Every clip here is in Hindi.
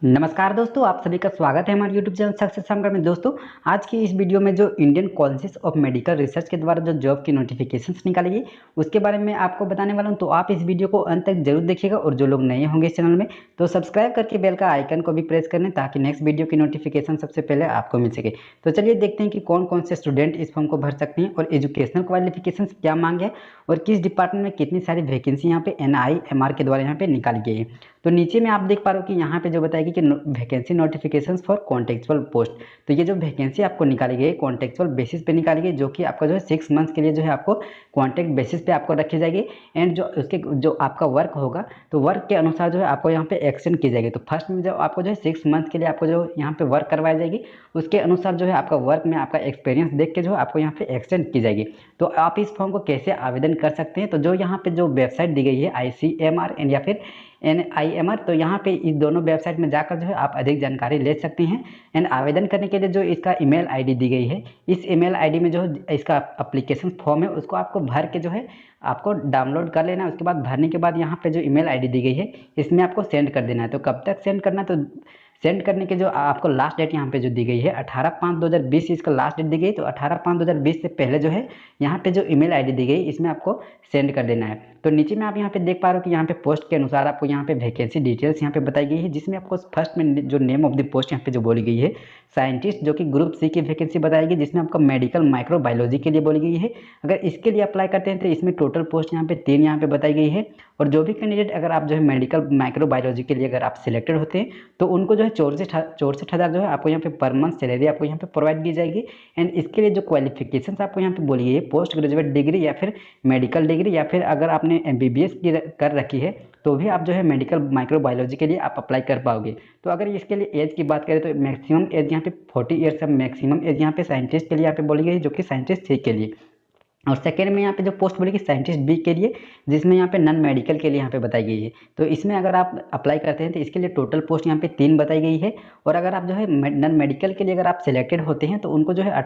नमस्कार दोस्तों, आप सभी का स्वागत है हमारे यूट्यूब चैनल सक्सेस संगर में। दोस्तों, आज की इस वीडियो में जो Indian colleges of medical research के द्वारा जो जॉब की नोटिफिकेशंस निकाली गई उसके बारे में आपको बताने वाला हूं। तो आप इस वीडियो को अंत तक जरूर देखिएगा और जो लोग नए होंगे इस चैनल में तो सब्सक्राइब करके बेल का आइकन को भी प्रेस कर लें ताकि नेक्स्ट वीडियो की नोटिफिकेशन सबसे पहले आपको मिल सके। तो चलिए देखते हैं कि कौन कौन से स्टूडेंट इस फॉर्म को भर सकते हैं और एजुकेशनल क्वालिफिकेशन क्या मांगे है और किस डिपार्टमेंट में कितनी सारी वैकेंसी यहाँ पे NIMR के द्वारा यहाँ पे निकाली गई है। तो नीचे में आप देख पा रहे हो कि यहाँ पे जो बताएगी कि vacancy notifications for contextual post. तो ये जो वैकेंसी आपको निकाली गई कॉन्टेक्चुअल बेसिस पे निकाली गई, जो कि आपका जो है 6 मंथ्स के लिए जो है आपको कॉन्ट्रैक्ट बेसिस पे आपको रखी जाएगी। एंड जो उसके जो आपका वर्क होगा तो वर्क के अनुसार जो है आपको यहाँ पे एक्सटेंड की जाएगी। तो फर्स्ट में जो आपको जो है 6 मंथ के लिए आपको जो यहाँ पे वर्क करवाई जाएगी, उसके अनुसार जो है आपका वर्क में आपका एक्सपीरियंस देख के जो है आपको यहाँ पे एक्सटेंड की जाएगी। तो आप इस फॉर्म को कैसे आवेदन कर सकते हैं, तो जो यहाँ पे जो वेबसाइट दी गई है ICMR एंड या फिर NIMR, तो यहाँ पे इस दोनों वेबसाइट में जाकर जो है आप अधिक जानकारी ले सकते हैं। एंड आवेदन करने के लिए जो इसका ईमेल आईडी दी गई है, इस ईमेल आईडी में जो इसका एप्लीकेशन फॉर्म है उसको आपको भर के जो है आपको डाउनलोड कर लेना है। उसके बाद भरने के बाद यहाँ पे जो ईमेल आईडी दी गई है इसमें आपको सेंड कर देना है। तो कब तक सेंड करना है, तो सेंड करने के जो आपको लास्ट डेट यहाँ पे जो दी गई है 18/5/2020 इसका लास्ट डेट दी गई। तो 18/5/2020 से पहले जो है यहाँ पे जो ईमेल आईडी दी गई इसमें आपको सेंड कर देना है। तो नीचे में आप यहाँ पे देख पा रहे हो कि यहाँ पे पोस्ट के अनुसार आपको यहाँ पे वैकेंसी डिटेल्स यहाँ पे बताई गई है, जिसमें आपको फर्स्ट में जो नेम ऑफ द पोस्ट यहाँ पे जो बोली गई है साइंटिस्ट, जो कि ग्रुप सी की वैकेंसी बताएगी, जिसमें आपको मेडिकल माइक्रोबायोलॉजी के लिए बोली गई है। अगर इसके लिए अप्लाई करते हैं तो इसमें टोटल पोस्ट यहाँ पे 3 यहाँ पे बताई गई है। और जो भी कैंडिडेट अगर आप जो है मेडिकल माइक्रोबायोलॉजी के लिए अगर आप सिलेक्टेड होते हैं तो उनको जो है 64,000 जो है आपको यहाँ पे पर मंथ सैलरी आपको यहाँ पे प्रोवाइड की जाएगी। एंड इसके लिए जो क्वालिफिकेशन आपको यहाँ पे बोली गई है पोस्ट ग्रेजुएट डिग्री या फिर मेडिकल डिग्री, या फिर अगर आपने MBBS की कर रखी है तो भी आप जो है मेडिकल माइक्रोबायोलॉजी के लिए आप अप्लाई कर पाओगे। तो अगर इसके लिए एज की बात करें तो मैक्सिमम एज यहाँ पे 40 ईयर्स है। मैक्सिमम एज यहाँ पे साइंटिस्ट के लिए यहाँ पे बोली गई है, जो कि साइंटिस्ट सी के लिए। और सेकेंड में यहाँ पे जो पोस्ट बोलेगी साइंटिस्ट बी के लिए, जिसमें यहाँ पे नॉन मेडिकल के लिए यहाँ पे बताई गई है। तो इसमें अगर आप अप्लाई करते हैं तो इसके लिए टोटल पोस्ट यहाँ पे 3 बताई गई है। और अगर आप जो है नॉन मेडिकल के लिए अगर आप सिलेक्टेड होते हैं तो उनको जो है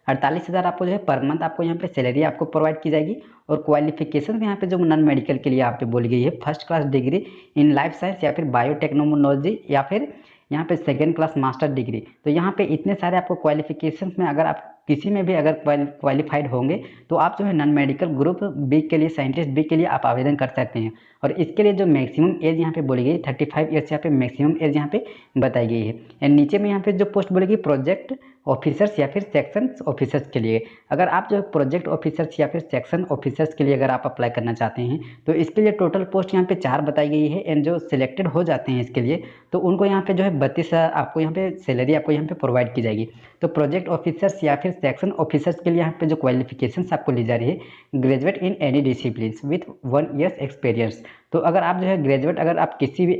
48,000 आपको जो है पर मंथ आपको यहाँ पे सैलरी आपको प्रोवाइड की जाएगी। और क्वालिफिकेशन यहाँ पे जो नॉन मेडिकल के लिए यहाँ पे बोली गई है first class degree in life science या फिर बायोटेक्नोलॉजी या फिर यहाँ पे सेकेंड क्लास मास्टर डिग्री। तो यहाँ पे इतने सारे आपको क्वालिफिकेशंस में अगर आप किसी में भी अगर क्वालिफाइड होंगे तो आप जो है नॉन मेडिकल ग्रुप बी के लिए साइंटिस्ट बी के लिए आप आवेदन कर सकते हैं। और इसके लिए जो मैक्सिमम एज यहाँ पे बोली गई 35 ईयर्स यहाँ पे मैक्सिमम एज यहाँ पे बताई गई है। एंड नीचे में यहाँ पे जो पोस्ट बोलेगी प्रोजेक्ट ऑफिसर्स या फिर सेक्शन ऑफिसर्स के लिए, अगर आप जो प्रोजेक्ट ऑफिसर्स या फिर सेक्शन ऑफिसर्स के लिए अगर आप अप्लाई करना चाहते हैं तो इसके लिए टोटल पोस्ट यहाँ पे 4 बताई गई है। एंड जो सिलेक्टेड हो जाते हैं इसके लिए तो उनको यहाँ पे जो है 32,000 आपको यहाँ पे सैलरी आपको यहाँ पे प्रोवाइड की जाएगी। तो प्रोजेक्ट ऑफिसर्स या फिर सेक्शन ऑफिसर्स के लिए यहाँ पे जो क्वालिफिकेशंस आपको ली जा रही है graduate in any discipline with 1 years experience. तो अगर आप जो है ग्रेजुएट अगर आप किसी भी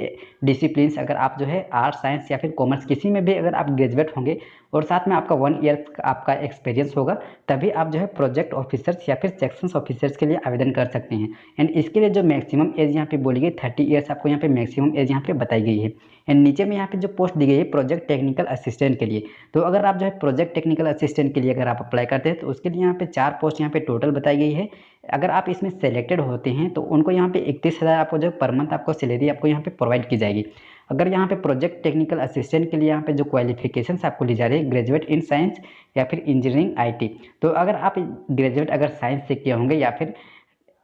डिसिप्लिन अगर आप जो है आर्ट्स साइंस या फिर कॉमर्स किसी में भी अगर आप ग्रेजुएट होंगे और साथ में आपका 1 ईयर आपका एक्सपीरियंस होगा तभी आप जो है प्रोजेक्ट ऑफिसर्स या फिर सेक्शंस ऑफिसर्स के लिए आवेदन कर सकते हैं। एंड इसके लिए जो मैक्सिमम एज यहाँ पे बोली गई 30 ईयर्स आपको यहाँ पे मैक्सिमम एज यहाँ पे बताई गई है। एंड नीचे में यहाँ पे जो पोस्ट दी गई है प्रोजेक्ट टेक्निकल असिस्टेंट के लिए, तो अगर आप जो है प्रोजेक्ट टेक्निकल असिस्टेंट के लिए अगर आप अप्लाई करते हैं तो उसके लिए यहाँ पे 4 पोस्ट यहाँ पे टोटल बताई गई है। अगर आप इसमें सेलेक्टेड होते हैं तो उनको यहाँ पे 31,000 आपको जो पर मंथ आपको सैलरी आपको यहाँ पे प्रोवाइड की जाएगी। अगर यहाँ पे प्रोजेक्ट टेक्निकल असिस्टेंट के लिए यहाँ पे जो क्वालिफिकेशंस आपको ली जा रही है ग्रेजुएट इन साइंस या फिर इंजीनियरिंग IT, तो अगर आप ग्रेजुएट अगर साइंस से किए होंगे या फिर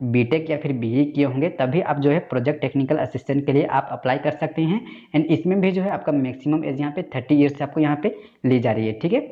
बीटेक या फिर BE किए होंगे तभी आप जो है प्रोजेक्ट टेक्निकल असिस्टेंट के लिए आप अप्लाई कर सकते हैं। एंड इसमें भी जो है आपका मैक्सिमम एज यहाँ पे 30 ईयर्स से आपको यहाँ पे ली जा रही है, ठीक है।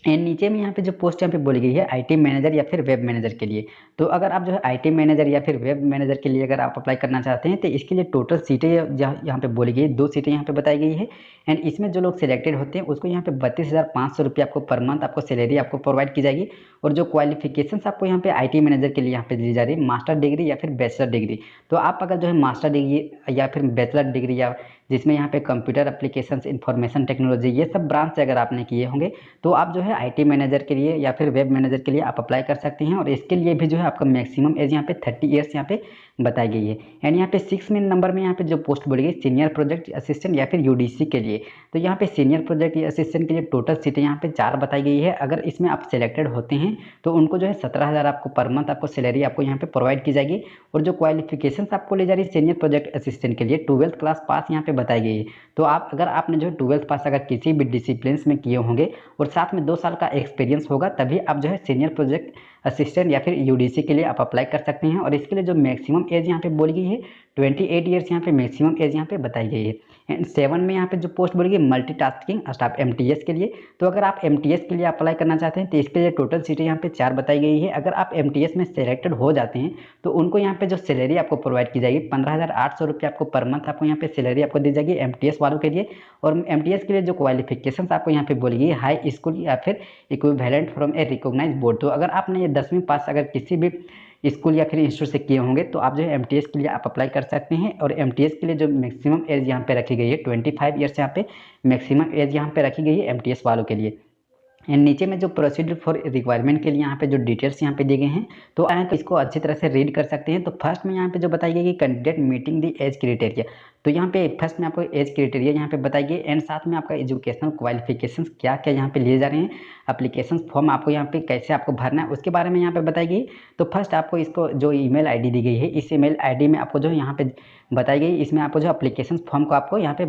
एंड नीचे में यहाँ पे जो पोस्ट यहाँ पे बोली गई है IT मैनेजर या फिर वेब मैनेजर के लिए, तो अगर आप जो है IT मैनेजर या फिर वेब मैनेजर के लिए अगर आप अप्लाई करना चाहते हैं तो इसके लिए टोटल सीटें यहाँ पे बोली गई है 2 सीटें यहाँ पे बताई गई है। एंड इसमें जो लोग सिलेक्टेड होते हैं उसको यहाँ पे 32,500 रुपये आपको पर मंथ आपको सैलरी आपको प्रोवाइड की जाएगी। और जो क्वालिफिकेशंस आपको यहाँ पे IT मैनेजर के लिए यहाँ पे दी जा रही है मास्टर डिग्री या फिर बैचलर डिग्री। तो आप अगर जो है मास्टर डिग्री या फिर बैचलर डिग्री या जिसमें यहाँ पे कंप्यूटर एप्लीकेशंस इंफॉर्मेशन टेक्नोलॉजी ये सब ब्रांच से अगर आपने किए होंगे तो आप जो है IT मैनेजर के लिए या फिर वेब मैनेजर के लिए आप अप्लाई कर सकते हैं। और इसके लिए भी जो है आपका मैक्सिमम एज यहाँ पे 30 ईयर्स यहाँ पे बताई गई है। एंड यहाँ पे 6 में नंबर में यहाँ पे जो पोस्ट बोली गई सीनियर प्रोजेक्ट असिस्टेंट या फिर यूडीसी के लिए, तो यहाँ पे सीनियर प्रोजेक्ट असिस्टेंट के लिए टोटल सीटें यहाँ पे 4 बताई गई है। अगर इसमें आप सिलेक्टेड होते हैं तो उनको जो है 17,000 आपको पर मंथ आपको सैलरी आपको यहाँ पे प्रोवाइड की जाएगी। और जो क्वालिफिकेशन आपको ले जा रही है सीनियर प्रोजेक्ट असिस्टेंट के लिए 12th क्लास पास यहाँ पे बताई गई है। तो आप अगर आपने जो है 12th पास अगर किसी भी डिसिप्लिन में किए होंगे और साथ में 2 साल का एक्सपीरियंस होगा, तभी आप जो है सीनियर प्रोजेक्ट असिस्टेंट या फिर यूडीसी के लिए आप अप्लाई कर सकते हैं। और इसके लिए जो मैक्सिमम एज यहाँ पे बोली गई है 28 ईयर्स यहाँ पे मैक्सिमम एज यहाँ पे बताई गई है। एंड 7 में यहाँ पे जो पोस्ट बोली गई मल्टीटास्किंग स्टाफ एमटीएस के लिए, तो अगर आप एमटीएस के लिए अप्लाई करना चाहते हैं तो इसके लिए टोटल सीटें यहाँ पे 4 बताई गई है। अगर आप एमटीएस में सेलेक्टेड हो जाते हैं तो उनको यहाँ पे जो सैलरी आपको प्रोवाइड की जाएगी 15,800 रुपये आपको पर मंथ आपको यहाँ पे सैलरी आपको दी जाएगी एमटीएस वालों के लिए। और एमटीएस के लिए जो क्वालिफिकेशन आपको यहाँ पे बोली गई हाई स्कूल या फिर equivalent from a recognised board, तो अगर आपने ये 10वीं पास अगर किसी भी स्कूल या फिर इंस्टीट्यूट से किए होंगे तो आप जो है एमटीएस के लिए आप अप्लाई कर सकते हैं। और एमटीएस के लिए जो मैक्सिमम एज यहाँ पे रखी गई है 25 ईयर्स यहाँ पे मैक्सिमम एज यहाँ पे रखी गई है एमटीएस वालों के लिए। एंड नीचे में जो प्रोसीड्यूर फॉर रिक्वायरमेंट के लिए यहाँ पे जो डिटेल्स यहाँ पे दी गए हैं तो आए तो इसको अच्छी तरह से रीड कर सकते हैं। तो फर्स्ट में यहाँ पे जो बताई गई कि candidate meeting the age criteria, तो यहाँ पे फर्स्ट में आपको एज क्राइटेरिया यहाँ पे बताई गई एंड साथ में आपका एजुकेशनल क्वालिफिकेशंस क्या क्या यहाँ पे लिए जा रहे हैं, एप्लीकेशन फॉर्म आपको यहाँ पे कैसे आपको भरना है उसके बारे में यहाँ पे बताई गई। तो फर्स्ट आपको इसको जो ईमेल आईडी दी गई है इस ईमेल आईडी में आपको जो यहाँ पे बताई गई, इसमें आपको जो एप्लीकेशन फॉर्म को आपको यहाँ पे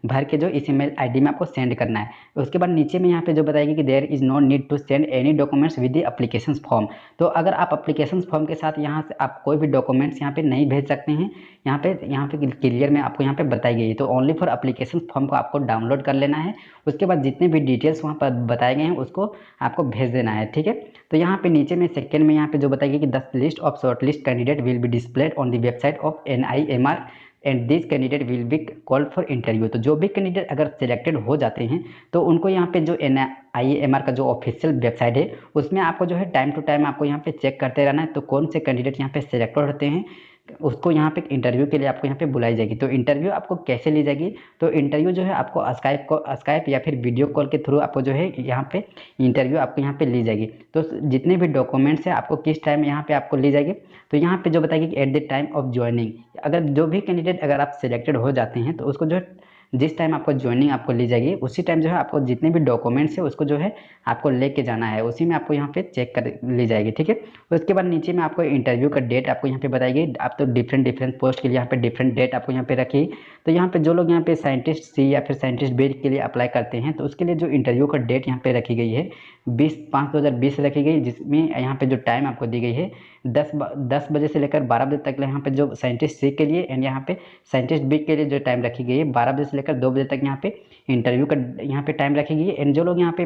भर के जो इस ईमेल आईडी में आपको सेंड करना है। उसके बाद नीचे में यहाँ पे जो बताएगी कि there is no need to send any documents with the application form, तो अगर आप एप्लीकेशन फॉर्म के साथ यहाँ से आप कोई भी डॉक्यूमेंट्स यहाँ पे नहीं भेज सकते हैं। यहाँ पे क्लियर में आपको यहाँ पे बताई गई है। तो ओनली फॉर एप्लीकेशन फॉर्म को आपको डाउनलोड कर लेना है, उसके बाद जितने भी डिटेल्स वहाँ पर बताए गए हैं उसको आपको भेज देना है, ठीक है। तो यहाँ पे नीचे में सेकंड में यहाँ पे जो बताएगी कि 10 list of short list candidate will be displayed on the website of NIMR and this candidate will be called for interview. तो जो भी कैंडिडेट अगर सिलेक्टेड हो जाते हैं तो उनको यहाँ पे जो NIMR का जो ऑफिशियल वेबसाइट है उसमें आपको जो है टाइम टू टाइम आपको यहाँ पे चेक करते रहना है। तो कौन से कैंडिडेट यहाँ पे सिलेक्टेड होते हैं उसको यहाँ पे इंटरव्यू के लिए आपको यहाँ पे बुलाई जाएगी। तो इंटरव्यू आपको कैसे ली जाएगी, तो इंटरव्यू जो है आपको स्काइप या फिर वीडियो कॉल के थ्रू आपको जो है यहाँ पे इंटरव्यू आपको यहाँ पे ली जाएगी। तो जितने भी डॉक्यूमेंट्स हैं आपको किस टाइम यहाँ पे आपको ली जाएगी, तो यहाँ पे जो बताएगी कि at the time of joining, अगर जो भी कैंडिडेट अगर आप सिलेक्टेड हो जाते हैं तो उसको जो है जिस टाइम आपको ज्वाइनिंग आपको ली जाएगी उसी टाइम जो है आपको जितने भी डॉक्यूमेंट्स है उसको जो है आपको लेके जाना है, उसी में आपको यहाँ पे चेक कर ली जाएगी, ठीक है। उसके बाद नीचे में आपको इंटरव्यू का डेट आपको यहाँ पे बताएगी। आप तो डिफरेंट पोस्ट के लिए यहाँ पे डिफरेंट डेट आपको यहाँ पे रखी। तो यहाँ पे जो लोग यहाँ पे साइंटिस्ट सी या फिर साइंटिस्ट बी के लिए अप्लाई करते हैं तो उसके लिए जो इंटरव्यू का डेट यहाँ पे रखी गई है 20/5/2020 रखी गई, जिसमें यहाँ पे जो टाइम आपको दी गई है 10 बजे से लेकर 12 बजे तक यहाँ पे जो साइंटिस्ट सी के लिए एंड यहाँ पे साइंटिस्ट बी के लिए जो टाइम रखी गई है 12 बजे से लेकर 2 बजे तक यहाँ पे इंटरव्यू का यहाँ पे टाइम रखी गई है। एंड जो लोग यहाँ पे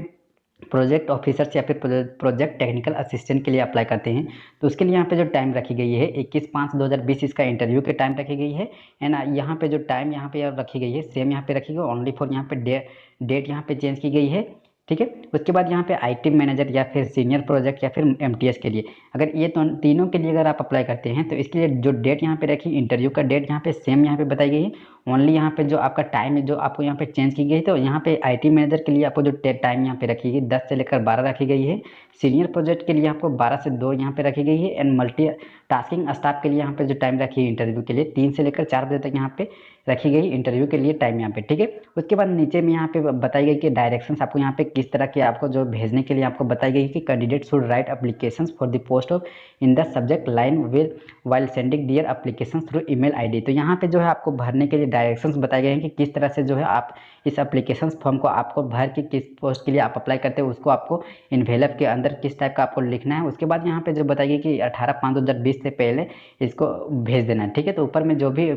प्रोजेक्ट ऑफिसर्स या फिर प्रोजेक्ट टेक्निकल असिस्टेंट के लिए अप्लाई करते हैं तो उसके लिए यहाँ पे जो टाइम रखी गई है 21/5/2020 इसका इंटरव्यू के टाइम रखी गई है। एंड यहाँ पे जो टाइम यहाँ पे रखी गई है सेम यहाँ पे रखी गई, ओनली फॉर यहाँ पे डेट यहाँ पे चेंज की गई है, ठीक है। उसके बाद यहाँ पे IT मैनेजर या फिर सीनियर प्रोजेक्ट या फिर MTS के लिए, अगर ये तो तीनों के लिए अगर आप अप्लाई करते हैं तो इसके लिए जो डेट यहाँ पे रखी इंटरव्यू का डेट यहाँ पे सेम यहाँ पे बताई गई है। ओनली यहाँ पे जो आपका टाइम है जो आपको यहाँ पे चेंज की गई है, तो यहाँ पे IT मैनेजर के लिए आपको जो टाइम यहाँ पे रखी गई 10 से लेकर 12 रखी गई है। सीनियर प्रोजेक्ट के लिए आपको 12 से 2 यहाँ पे रखी गई है। एंड मल्टी टास्किंग स्टाफ के लिए यहाँ पे जो टाइम रखी है इंटरव्यू के लिए 3 से लेकर 4 बजे तक यहाँ पे रखी गई इंटरव्यू के लिए टाइम यहाँ पे, ठीक है। उसके बाद नीचे में यहाँ पे बताई गई कि डायरेक्शंस आपको यहाँ पे किस तरह के आपको जो भेजने के लिए आपको बताई गई कि candidate should write applications for the post of in the subject line with while sending their applications through email ID. तो यहाँ पे जो है आपको भरने के लिए डायरेक्शंस बताए गए हैं कि किस तरह से जो है आप इस एप्लीकेशन फॉर्म को आपको भर के किस पोस्ट के लिए आप अप्लाई करते हैं उसको आपको इन्वेलप के अंदर किस टाइप का आपको लिखना है। उसके बाद यहाँ पे जो बताइए कि 18/5/2020 से पहले इसको भेज देना है, ठीक है। तो ऊपर में जो भी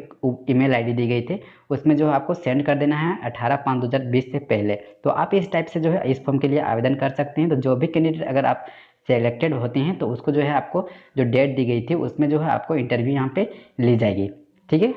ईमेल आईडी दी गई थी उसमें जो है आपको सेंड कर देना है 18/5/2020 से पहले। तो आप इस टाइप से जो है इस फॉर्म के लिए आवेदन कर सकते हैं। तो जो भी कैंडिडेट अगर आप सेलेक्टेड होते हैं तो उसको जो है आपको जो डेट दी गई थी उसमें जो है आपको इंटरव्यू यहाँ पे ली जाएगी, ठीक है।